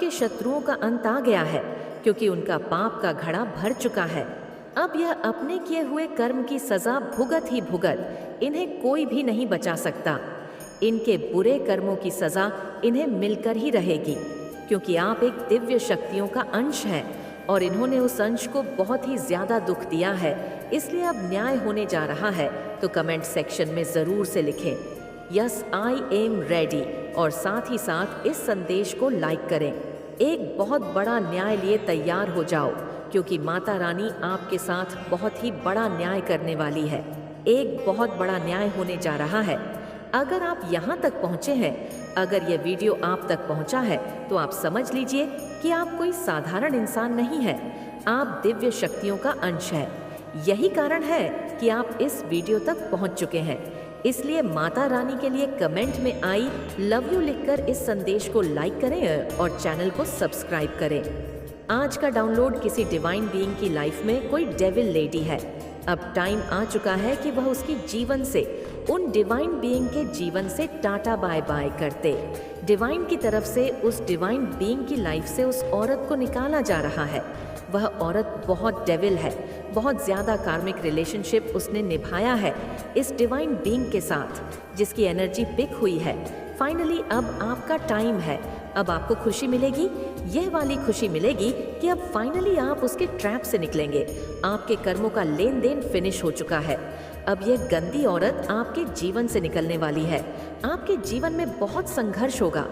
आपके शत्रुओं का अंत आ गया है, क्योंकि उनका पाप का घड़ा भर चुका है। अब यह अपने किए हुए कर्म की सजा भुगत ही भुगत, इन्हें कोई भी नहीं बचा सकता। इनके बुरे कर्मों की सजा इन्हें मिलकर ही रहेगी, क्योंकि आप एक दिव्य शक्तियों का अंश हैं और इन्होंने उस अंश को बहुत ही ज्यादा दुख दिया है। इसलिए अब न्याय होने जा रहा है। तो कमेंट सेक्शन में जरूर से लिखें यस आई एम रेडी और साथ ही साथ इस संदेश को लाइक करें। एक बहुत बड़ा न्याय लिए तैयार हो जाओ, क्योंकि माता रानी आपके साथ बहुत ही बड़ा न्याय करने वाली है। एक बहुत बड़ा न्याय होने जा रहा है। अगर आप यहाँ तक पहुँचे हैं, अगर ये वीडियो आप तक पहुँचा है, तो आप समझ लीजिए कि आप कोई साधारण इंसान नहीं है, आप दिव्य शक्तियों का अंश है। यही कारण है कि आप इस वीडियो तक पहुँच चुके हैं। इसलिए माता रानी के लिए कमेंट में आई लव यू लिखकर इस संदेश को लाइक करें और चैनल को सब्सक्राइब करें। आज का डाउनलोड किसी डिवाइन बीइंग की लाइफ में कोई डेविल लेडी है। अब टाइम आ चुका है कि वह उसकी जीवन से, उन डिवाइन बीइंग के जीवन से टाटा बाय बाय करते। डिवाइन की तरफ से उस डिवाइन बीइंग की लाइफ से उस औरत को निकाला जा रहा है। वह औरत बहुत डेविल है, बहुत ज़्यादा कार्मिक रिलेशनशिप उसने निभाया है इस डिवाइन बीइंग के साथ, जिसकी एनर्जी पिक हुई है। फाइनली अब आपका टाइम है। अब आपको खुशी मिलेगी, यह वाली खुशी मिलेगी कि अब फाइनली आप उसके ट्रैप से निकलेंगे। आपके कर्मों का लेन देन फिनिश हो चुका है। अब यह गंदी औरत आपके जीवन से निकलने वाली है। आपके जीवन में बहुत संघर्ष होगा।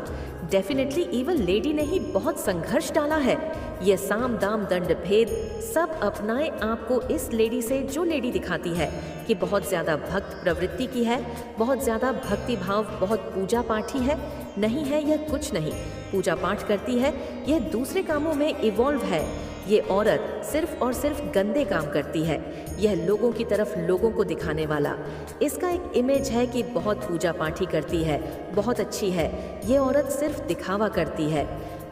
डेफिनेटली इवल लेडी ने ही बहुत संघर्ष डाला है। यह साम दाम दंड भेद सब अपनाए आपको इस लेडी से, जो लेडी दिखाती है कि बहुत ज़्यादा भक्त प्रवृत्ति की है, बहुत ज़्यादा भक्ति भाव, बहुत पूजा पाठी है। नहीं है, यह कुछ नहीं पूजा पाठ करती है, यह दूसरे कामों में इवॉल्व है। ये औरत सिर्फ और सिर्फ गंदे काम करती है। यह लोगों की तरफ लोगों को दिखाने वाला, इसका एक इमेज है कि बहुत पूजा पाठी करती है, बहुत अच्छी है। ये औरत सिर्फ दिखावा करती है।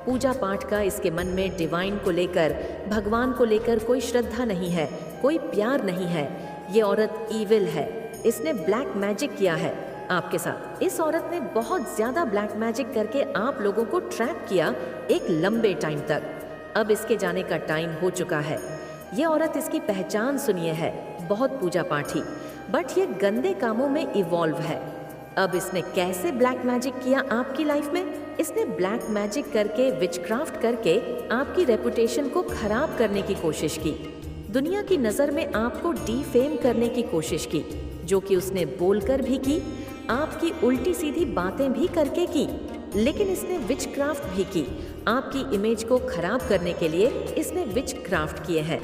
पूजा पाठ का इसके मन में डिवाइन को लेकर, भगवान को लेकर कोई श्रद्धा नहीं है, कोई प्यार नहीं है। ये औरत ईविल है। इसने ब्लैक मैजिक किया है आपके साथ। इस औरत ने बहुत ज़्यादा ब्लैक मैजिक करके आप लोगों को ट्रैप किया एक लंबे टाइम तक। अब इसके जाने का टाइम हो चुका है। ये औरत, इसकी पहचान सुनिए, है बहुत पूजा पाठी, बट ये गंदे कामों में इवॉल्व है। अब इसने कैसे ब्लैक मैजिक किया आपकी लाइफ में? इसने ब्लैक मैजिक करके, विचक्राफ्ट करके आपकी रेपुटेशन को खराब करने की कोशिश की। दुनिया की नज़र में आपको डीफेम करने की कोशिश की, जो कि उसने बोलकर भी की, आपकी उल्टी सीधी बातें भी करके की। लेकिन इसने विचक्राफ्ट भी की। आपकी इमेज को खराब करने के लिए इसने विचक्राफ्ट किए हैं।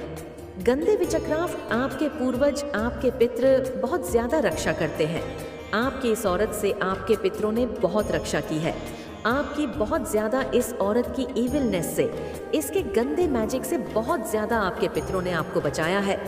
गंदे विचक्राफ्ट आपके पूर्वज, आपके पितृ बहुत ज़्यादा रक्षा करते हैं। आपकी इस औरत से आपके पितरों ने बहुत रक्षा की है। आपकी बहुत ज़्यादा इस औरत की इविलनेस से, इसके गंदे मैजिक से बहुत ज़्यादा आपके पितरों ने आपको बचाया है।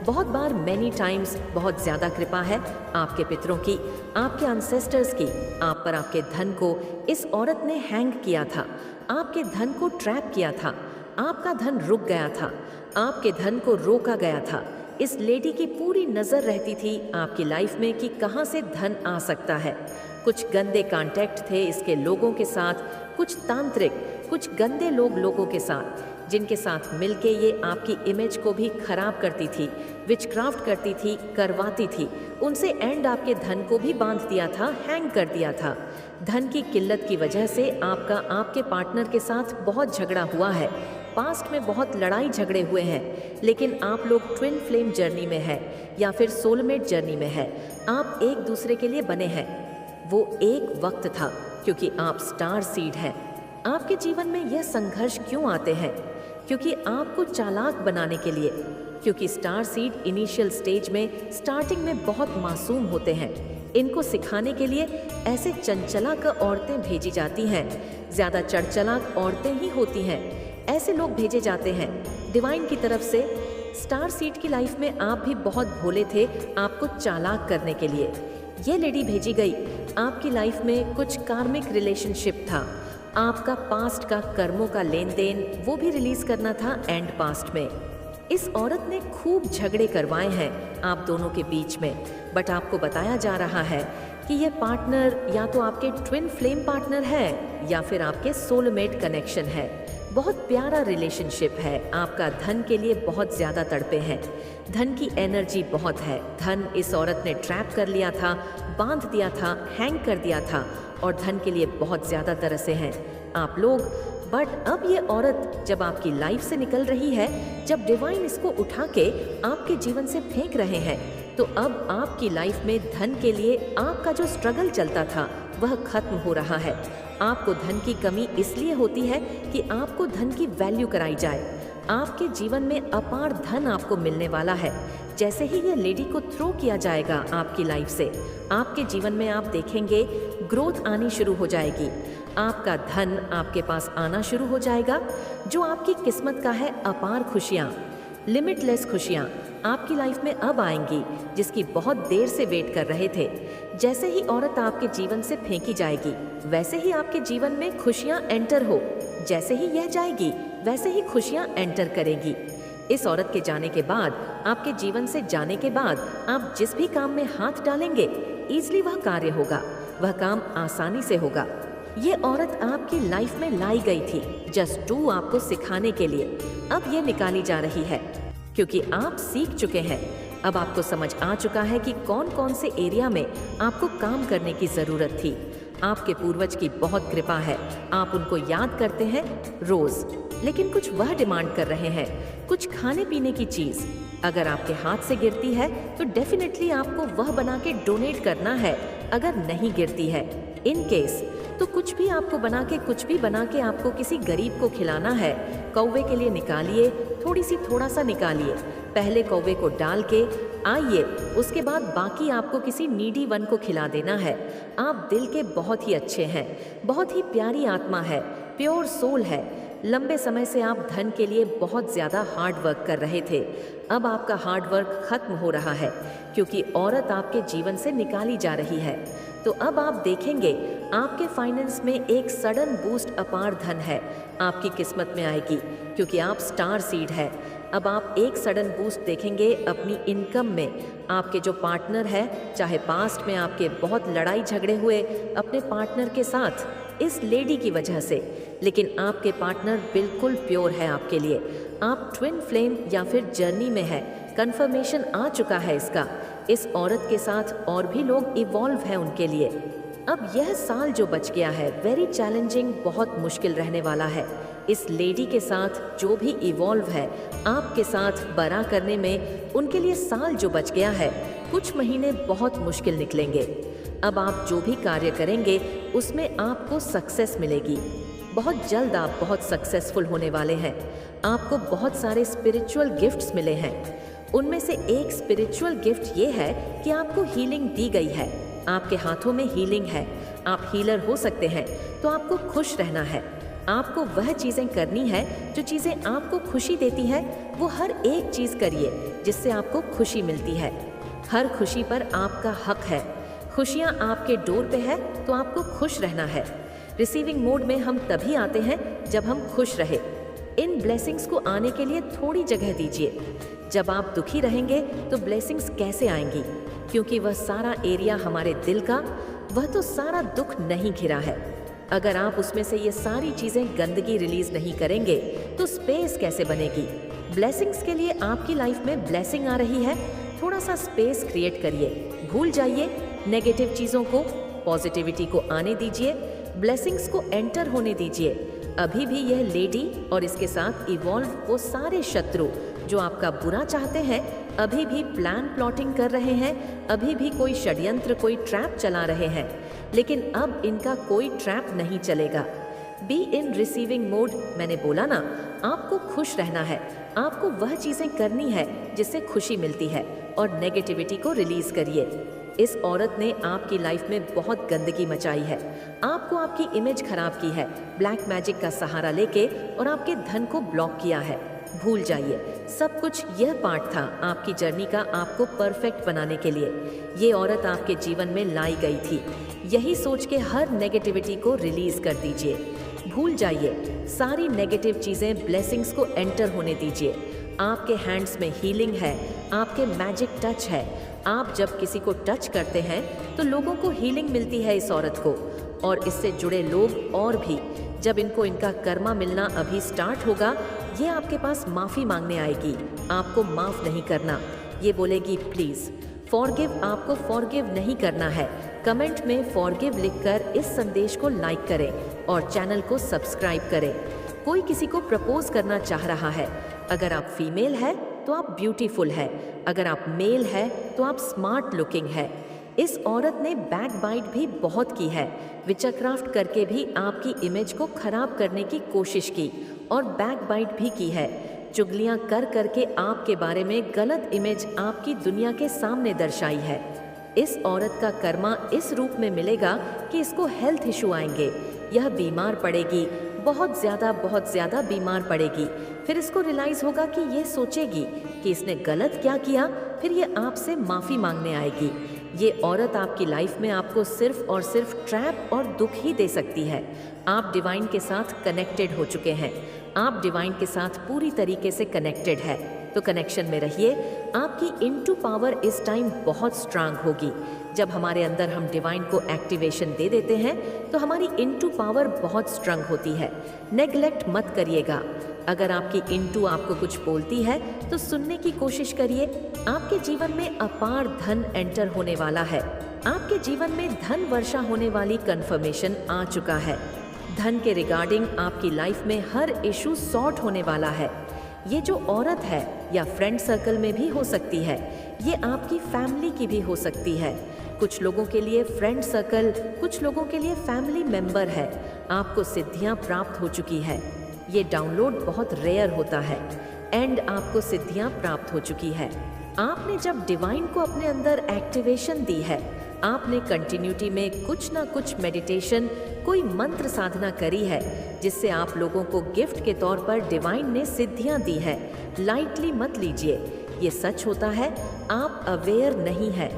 बहुत बार, मैनी टाइम्स, बहुत ज़्यादा कृपा है आपके पितरों की, आपके एंसेस्टर्स की आप पर। आपके धन को इस औरत ने हैंग किया था, आपके धन को ट्रैप किया था, आपका धन रुक गया था, आपके धन को रोका गया था। इस लेडी की पूरी नज़र रहती थी आपकी लाइफ में कि कहाँ से धन आ सकता है। कुछ गंदे कॉन्टैक्ट थे इसके लोगों के साथ, कुछ तांत्रिक, कुछ गंदे लोगों के साथ, जिनके साथ मिलके ये आपकी इमेज को भी खराब करती थी, विचक्राफ्ट करती थी, करवाती थी। उनसे एंड आपके धन को भी बांध दिया था, हैंग कर दिया था। धन की किल्लत की वजह से आपका आपके पार्टनर के साथ बहुत झगड़ा हुआ है। पास्ट में बहुत लड़ाई झगड़े हुए हैं, लेकिन आप लोग ट्विन फ्लेम जर्नी में है या फिर सोलमेट जर्नी में है। आप एक दूसरे के लिए बने हैं। वो एक वक्त था, क्योंकि आप स्टार सीड हैं। आपके जीवन में यह संघर्ष क्यों आते हैं? क्योंकि आपको चालाक बनाने के लिए। क्योंकि स्टार सीड इनिशियल स्टेज में, स्टार्टिंग में बहुत मासूम होते हैं। इनको सिखाने के लिए ऐसे चंचलाक औरतें भेजी जाती हैं। ज़्यादा चढ़चलाक औरतें ही होती हैं। ऐसे लोग भेजे जाते हैं डिवाइन की तरफ से। स्टार सीड की लाइफ में आप भी बहुत भोले थे, आपको चालाक करने के लिए ये लेडी भेजी गई। आपकी लाइफ में कुछ कार्मिक रिलेशनशिप था, आपका पास्ट का कर्मों का लेन देन, वो भी रिलीज करना था एंड पास्ट में। इस औरत ने खूब झगड़े करवाए हैं आप दोनों के बीच में, बट आपको बताया जा रहा है कि यह पार्टनर या तो आपके ट्विन फ्लेम पार्टनर है या फिर आपके सोलमेट कनेक्शन है। बहुत प्यारा रिलेशनशिप है, आपका धन के लिए बहुत ज़्यादा तड़पे हैं, धन की एनर्जी बहुत है। धन इस औरत ने ट्रैप कर लिया था, बांध दिया था, हैंग कर दिया था और धन के लिए बहुत ज़्यादा तरसे हैं आप लोग। बट अब ये औरत जब आपकी लाइफ से निकल रही है, जब डिवाइन इसको उठा के आपके जीवन से फेंक रहे हैं, तो अब आपकी लाइफ में धन के लिए आपका जो स्ट्रगल चलता था वह खत्म हो रहा है। आपको धन की कमी इसलिए होती है कि आपको धन की वैल्यू कराई जाए। आपके जीवन में अपार धन आपको मिलने वाला है। जैसे ही ये लेडी को थ्रो किया जाएगा आपकी लाइफ से, आपके जीवन में आप देखेंगे ग्रोथ आनी शुरू हो जाएगी। आपका धन आपके पास आना शुरू हो जाएगा। जो आपकी किस्मत का है, अपार खुशियाँ, लिमिटलेस खुशियाँ आपकी लाइफ में अब आएंगी, जिसकी बहुत देर से वेट कर रहे थे। जैसे ही औरत आपके जीवन से फेंकी जाएगी, वैसे ही आपके जीवन में खुशियाँ एंटर हो। जैसे ही यह जाएगी, वैसे ही खुशियाँ एंटर करेगी। इस औरत के जाने के बाद, आपके जीवन से जाने के बाद, आप जिस भी काम में हाथ डालेंगे, इजली वह कार्य होगा, वह काम आसानी से होगा। ये औरत आपकी लाइफ में लाई गई थी जस्ट टू आपको सिखाने के लिए। अब ये निकाली जा रही है क्योंकि आप सीख चुके हैं। अब आपको समझ आ चुका है कि कौन कौन से एरिया में आपको काम करने की ज़रूरत थी। आपके पूर्वज की बहुत कृपा है, आप उनको याद करते हैं रोज़। लेकिन कुछ वह डिमांड कर रहे हैं, कुछ खाने पीने की चीज़ अगर आपके हाथ से गिरती है तो डेफिनेटली आपको वह बना के डोनेट करना है। अगर नहीं गिरती है, इन केस, तो कुछ भी आपको बना के, कुछ भी बना के आपको किसी गरीब को खिलाना है। कौवे के लिए निकालिए, थोड़ा सा निकालिए, पहले कौवे को डाल के आइए, उसके बाद बाकी आपको किसी नीडी वन को खिला देना है। आप दिल के बहुत ही अच्छे हैं, बहुत ही प्यारी आत्मा है, प्योर सोल है। लंबे समय से आप धन के लिए बहुत ज़्यादा हार्ड वर्क कर रहे थे। अब आपका हार्ड वर्क खत्म हो रहा है क्योंकि औरत आपके जीवन से निकाली जा रही है। तो अब आप देखेंगे आपके फाइनेंस में एक सडन बूस्ट, अपार धन है आपकी किस्मत में आएगी क्योंकि आप स्टार सीड है। अब आप एक सडन बूस्ट देखेंगे अपनी इनकम में। आपके जो पार्टनर है, चाहे पास्ट में आपके बहुत लड़ाई झगड़े हुए अपने पार्टनर के साथ इस लेडी की वजह से, लेकिन आपके पार्टनर बिल्कुल प्योर है आपके लिए। आप ट्विन फ्लेम या फिर जर्नी में है, कंफर्मेशन आ चुका है इसका। इस औरत के साथ और भी लोग इवॉल्व हैं उनके लिए। अब यह साल जो बच गया है वेरी चैलेंजिंग, बहुत मुश्किल रहने वाला है। इस लेडी के साथ जो भी इवॉल्व है आपके साथ बड़ा करने में, उनके लिए साल जो बच गया है, कुछ महीने बहुत मुश्किल निकलेंगे। अब आप जो भी कार्य करेंगे उसमें आपको सक्सेस मिलेगी। बहुत जल्द आप बहुत सक्सेसफुल होने वाले हैं। आपको बहुत सारे स्पिरिचुअल गिफ्ट्स मिले हैं। उनमें से एक स्पिरिचुअल गिफ्ट ये है कि आपको हीलिंग दी गई है। आपके हाथों में हीलिंग है, आप हीलर हो सकते हैं। तो आपको खुश रहना है। आपको वह चीज़ें करनी है जो चीज़ें आपको खुशी देती है, वो हर एक चीज़ करिए जिससे आपको खुशी मिलती है। हर खुशी पर आपका हक है। खुशियाँ आपके डोर पे है तो आपको खुश रहना है। रिसीविंग मोड में हम तभी आते हैं जब हम खुश रहे। इन ब्लेसिंग्स को आने के लिए थोड़ी जगह दीजिए। जब आप दुखी रहेंगे तो ब्लेसिंग्स कैसे आएंगी? क्योंकि वह सारा एरिया हमारे दिल का, वह तो सारा दुख नहीं घिरा है। अगर आप उसमें से ये सारी चीज़ें, गंदगी रिलीज नहीं करेंगे तो स्पेस कैसे बनेगी? ब्लेसिंग्स के लिए आपकी लाइफ में ब्लेसिंग आ रही है, थोड़ा सा स्पेस क्रिएट करिए। भूल जाइए नेगेटिव चीज़ों को, पॉजिटिविटी को आने दीजिए, ब्लेसिंग्स को एंटर होने दीजिए। अभी भी यह लेडी और इसके साथ इवॉल्व वो सारे शत्रु जो आपका बुरा चाहते हैं, अभी भी प्लान प्लॉटिंग कर रहे हैं, अभी भी कोई षड्यंत्र, कोई ट्रैप चला रहे हैं, लेकिन अब इनका कोई ट्रैप नहीं चलेगा। Be in receiving mode. मैंने बोला ना, आपको खुश रहना है, आपको वह चीज़ें करनी है जिससे खुशी मिलती है और नेगेटिविटी को रिलीज करिए। इस औरत ने आपकी लाइफ में बहुत गंदगी मचाई है, आपको आपकी इमेज खराब की है, ब्लैक मैजिक का सहारा लेके, और आपके धन को ब्लॉक किया है। भूल जाइए सब कुछ, यह पार्ट था आपकी जर्नी का, आपको परफेक्ट बनाने के लिए। ये औरत आपके जीवन में लाई गई थी। यही सोच के हर नेगेटिविटी को रिलीज कर दीजिए। भूल जाइए सारी नेगेटिव चीज़ें, ब्लेसिंग्स को एंटर होने दीजिए। आपके हैंड्स में हीलिंग है, आपके मैजिक टच है, आप जब किसी को टच करते हैं तो लोगों को हीलिंग मिलती है इस औरत को, और इससे जुड़े लोग और भी। जब इनको इनका कर्मा मिलना अभी स्टार्ट होगा, ये आपके पास माफ़ी मांगने आएगी, आपको माफ़ नहीं करना। ये बोलेगी प्लीज़ फॉरगिव, आपको फॉरगिव नहीं करना है। कमेंट में फॉरगिव लिखकर इस संदेश को लाइक करें और चैनल को सब्सक्राइब करें। कोई किसी को प्रपोज करना चाह रहा है। अगर आप फीमेल है तो आप ब्यूटीफुल है, अगर आप मेल है तो आप स्मार्ट लुकिंग है। इस औरत ने बैकबाइट भी बहुत की है, विचक्राफ्ट करके भी आपकी इमेज को खराब करने की कोशिश की और बैकबाइट भी की है। चुगलियां कर करके आपके बारे में गलत इमेज आपकी दुनिया के सामने दर्शाई है। इस औरत का कर्मा इस रूप में मिलेगा कि इसको हेल्थ इशू आएंगे, यह बीमार पड़ेगी, बहुत ज़्यादा बीमार पड़ेगी। फिर इसको रियलाइज़ होगा कि ये सोचेगी कि इसने गलत क्या किया, फिर ये आपसे माफ़ी मांगने आएगी। ये औरत आपकी लाइफ में आपको सिर्फ और सिर्फ ट्रैप और दुख ही दे सकती है। आप डिवाइन के साथ कनेक्टेड हो चुके हैं, आप डिवाइन के साथ पूरी तरीके से कनेक्टेड है, तो कनेक्शन में रहिए। आपकी इनटू पावर इस टाइम बहुत स्ट्रांग होगी। जब हमारे अंदर हम डिवाइन को एक्टिवेशन दे देते हैं तो हमारी इनटू पावर बहुत स्ट्रांग होती है। नेग्लेक्ट मत करिएगा। अगर आपकी इनटू आपको कुछ बोलती है तो सुनने की कोशिश करिए। आपके जीवन में अपार धन एंटर होने वाला है। आपके जीवन में धन वर्षा होने वाली कंफर्मेशन आ चुका है। धन के रिगार्डिंग आपकी लाइफ में हर इशू सॉर्ट होने वाला है। ये जो औरत है या फ्रेंड सर्कल में भी हो सकती है, ये आपकी फैमिली की भी हो सकती है। कुछ लोगों के लिए फ्रेंड सर्कल, कुछ लोगों के लिए फैमिली मेंबर है। आपको सिद्धियां प्राप्त हो चुकी है। ये डाउनलोड बहुत रेयर होता है एंड आपको सिद्धियां प्राप्त हो चुकी है। आपने जब डिवाइन को अपने अंदर एक्टिवेशन दी है, आपने कंटिन्यूटी में कुछ ना कुछ मेडिटेशन, कोई मंत्र साधना करी है, जिससे आप लोगों को गिफ्ट के तौर पर डिवाइन ने सिद्धियां दी है। लाइटली मत लीजिए, ये सच होता है, आप अवेयर नहीं है।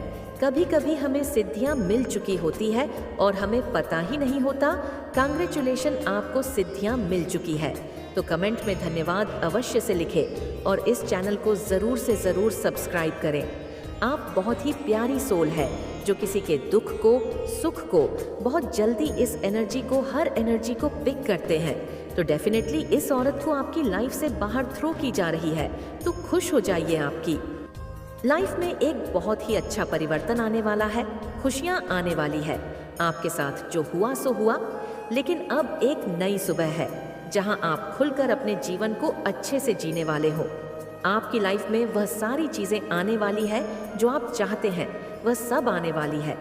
कभी कभी हमें सिद्धियां मिल चुकी होती है और हमें पता ही नहीं होता। कांग्रेचुलेशन, आपको सिद्धियां मिल चुकी है। तो कमेंट में धन्यवाद अवश्य से लिखें और इस चैनल को ज़रूर से ज़रूर सब्सक्राइब करें। आप बहुत ही प्यारी सोल है जो किसी के दुख को, सुख को बहुत जल्दी, इस एनर्जी को, हर एनर्जी को पिक करते हैं। तो डेफिनेटली इस औरत को आपकी लाइफ से बाहर थ्रो की जा रही है, तो खुश हो जाइए। आपकी लाइफ में एक बहुत ही अच्छा परिवर्तन आने वाला है, खुशियाँ आने वाली है। आपके साथ जो हुआ सो हुआ, लेकिन अब एक नई सुबह है जहां आप खुलकर अपने जीवन को अच्छे से जीने वाले हो। आपकी लाइफ में वह सारी चीज़ें आने वाली है जो आप चाहते हैं, वह सब आने वाली है।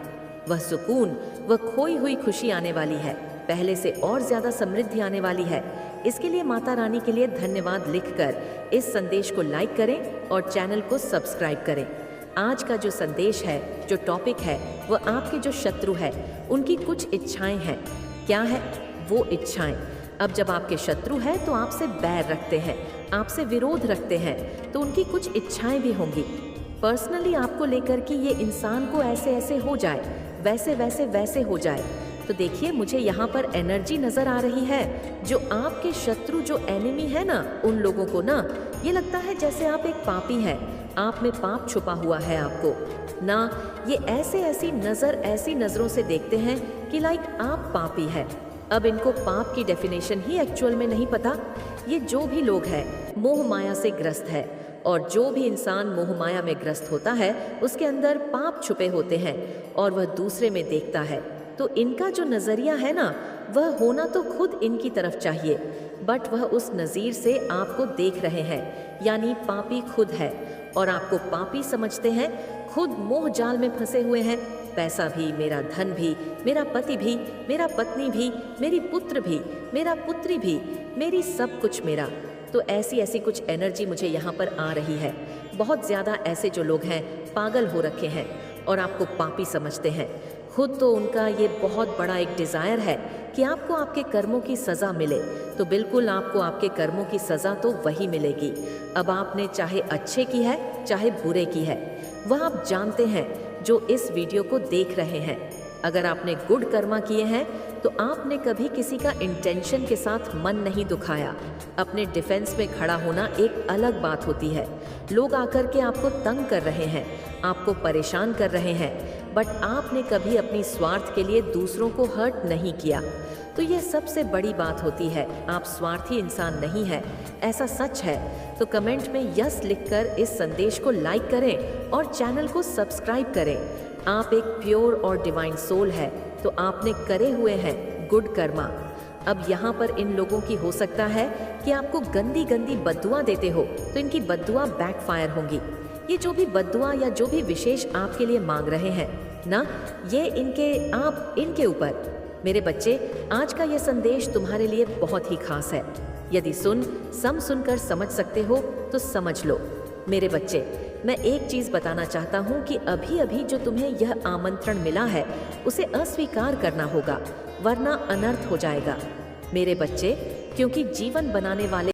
वह सुकून, वह खोई हुई खुशी आने वाली है, पहले से और ज़्यादा समृद्धि आने वाली है। इसके लिए माता रानी के लिए धन्यवाद लिखकर इस संदेश को लाइक करें और चैनल को सब्सक्राइब करें। आज का जो संदेश है, जो टॉपिक है, वह आपके जो शत्रु है उनकी कुछ इच्छाएं हैं। क्या है वो इच्छाएं? अब जब आपके शत्रु हैं तो आपसे बैर रखते हैं, आपसे विरोध रखते हैं, तो उनकी कुछ इच्छाएं भी होंगी पर्सनली आपको लेकर कि ये इंसान को ऐसे ऐसे हो जाए, वैसे हो जाए। तो देखिए, मुझे यहाँ पर एनर्जी नज़र आ रही है। जो आपके शत्रु, जो एनिमी है ना, उन लोगों को ना ये लगता है जैसे आप एक पापी हैं, आप में पाप छुपा हुआ है आपको ना। ये ऐसी नज़रों से देखते हैं कि लाइक आप पापी है। अब इनको पाप की डेफिनेशन ही एक्चुअल में नहीं पता। ये जो भी लोग हैं मोह माया से ग्रस्त है, और जो भी इंसान मोह माया में ग्रस्त होता है उसके अंदर पाप छुपे होते हैं और वह दूसरे में देखता है। तो इनका जो नज़रिया है ना, वह होना तो खुद इनकी तरफ चाहिए, बट वह उस नज़ीर से आपको देख रहे हैं, यानी पापी खुद है और आपको पापी समझते हैं। खुद मोह जाल में फंसे हुए हैं। पैसा भी, मेरा धन भी, मेरा पति भी, मेरा पत्नी भी, मेरी पुत्र भी, मेरा पुत्री भी, मेरी सब कुछ मेरा। तो ऐसी कुछ एनर्जी मुझे यहाँ पर आ रही है। बहुत ज़्यादा ऐसे जो लोग हैं पागल हो रखे हैं और आपको पापी समझते हैं। खुद तो उनका ये बहुत बड़ा एक डिज़ायर है कि आपको आपके कर्मों की सज़ा मिले। तो बिल्कुल आपको आपके कर्मों की सज़ा तो वही मिलेगी। अब आपने चाहे अच्छे की है चाहे बुरे की है, वह आप जानते हैं जो इस वीडियो को देख रहे हैं। अगर आपने गुड कर्मा किए हैं तो आपने कभी किसी का इंटेंशन के साथ मन नहीं दुखाया। अपने डिफेंस में खड़ा होना एक अलग बात होती है। लोग आकर के आपको तंग कर रहे हैं, आपको परेशान कर रहे हैं, बट आपने कभी अपनी स्वार्थ के लिए दूसरों को हर्ट नहीं किया। तो ये सबसे बड़ी बात होती है, आप स्वार्थी इंसान नहीं है। ऐसा सच है तो कमेंट में यस लिखकर इस संदेश को लाइक करें और चैनल को सब्सक्राइब करें। आप एक प्योर और डिवाइन सोल है तो आपने करे हुए हैं गुड कर्मा। अब यहाँ पर इन लोगों की हो सकता है कि आपको गंदी गंदी बद्दुआ देते हो तो इनकी बद्दुआ बैकफायर होंगी। ये जो भी बद्दुआ या जो भी विशेष आपके लिए मांग रहे हैं ना, ये इनके ऊपर। मेरे बच्चे, आज का ये संदेश तुम्हारे लिए बहुत ही खास है। यदि सुनकर समझ सकते हो तो समझ लो। मेरे बच्चे, मैं एक चीज बताना चाहता हूँ कि अभी अभी जो तुम्हें यह आमंत्रण मिला है उसे अस्वीकार करना होगा, वरना अनर्थ हो जाएगा। मेरे बच्चे, क्योंकि जीवन बनाने वाले